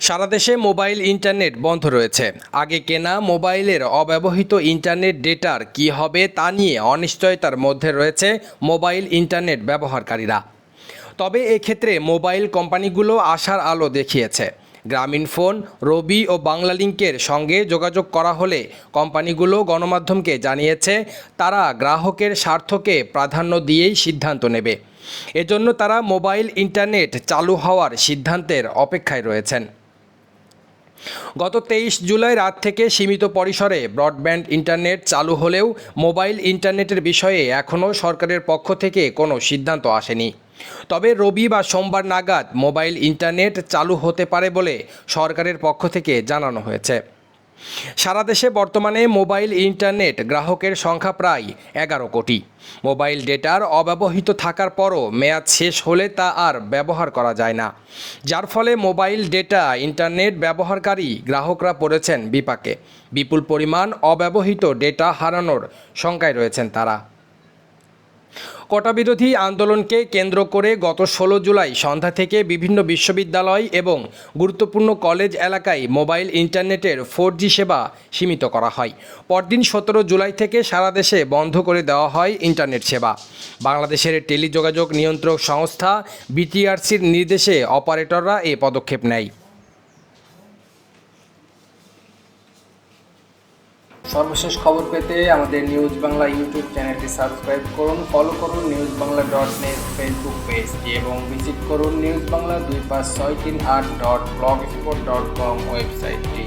সারা দেশে mobile internet বন্ধ রয়েছে। আগে কেনা মোবাইলের অব্যবহৃত ইন্টারনেট ডেটার কী হবে তা নিয়ে অনিশ্চয়তার মধ্যে রয়েছে মোবাইল ইন্টারনেট ব্যবহারকারীরা। তবে এক্ষেত্রে মোবাইল কোম্পানিগুলো আশার আলো দেখিয়েছে। গ্রামীণফোন, রবি ও বাংলালিংকের সঙ্গে যোগাযোগ করা হলে কোম্পানিগুলো গণমাধ্যমকে জানিয়েছে তারা গ্রাহকের স্বার্থকে প্রাধান্য দিয়েই সিদ্ধান্ত নেবে। এজন্য তারা মোবাইল ইন্টারনেট চালু হওয়ার সিদ্ধান্তের অপেক্ষায় রয়েছেন। গত 23 জুলাই রাত থেকে সীমিত পরিসরে ব্রডব্যান্ড ইন্টারনেট চালু হলেও মোবাইল ইন্টারনেটের বিষয়ে এখনও সরকারের পক্ষ থেকে কোনো সিদ্ধান্ত আসেনি। তবে রবি বা সোমবার নাগাদ মোবাইল ইন্টারনেট চালু হতে পারে বলে সরকারের পক্ষ থেকে জানানো হয়েছে। সারা দেশে বর্তমানে মোবাইল ইন্টারনেট গ্রাহকের সংখ্যা প্রায় 11 কোটি। মোবাইল ডেটার অব্যবহৃত থাকার পরও মেয়াদ শেষ হলে তা আর ব্যবহার করা যায় না, যার ফলে মোবাইল ডেটা ইন্টারনেট ব্যবহারকারী গ্রাহকরা পড়েছেন বিপাকে। বিপুল পরিমাণ অব্যবহৃত ডেটা হারানোর শঙ্কায় রয়েছেন তারা। কোটাবিরোধী আন্দোলনকে কেন্দ্র করে গত 16 জুলাই সন্ধ্যা থেকে বিভিন্ন বিশ্ববিদ্যালয় এবং গুরুত্বপূর্ণ কলেজ এলাকায় মোবাইল ইন্টারনেটের 4G সেবা সীমিত করা হয়। পরদিন 17 জুলাই থেকে সারা দেশে বন্ধ করে দেওয়া হয় ইন্টারনেট সেবা। বাংলাদেশের টেলিযোগাযোগ নিয়ন্ত্রক সংস্থা বিটিআরসির নির্দেশে অপারেটররা এ পদক্ষেপ নেয়। সর্বশেষ খবর পেতে আমাদের নিউজ বাংলা ইউটিউব চ্যানেলটি সাবস্ক্রাইব করুন, ফলো করুন newsbangla.net ফেসবুক পেজটি এবং ভিজিট করুন newsbangla2563.blogspot.com ওয়েবসাইটটি।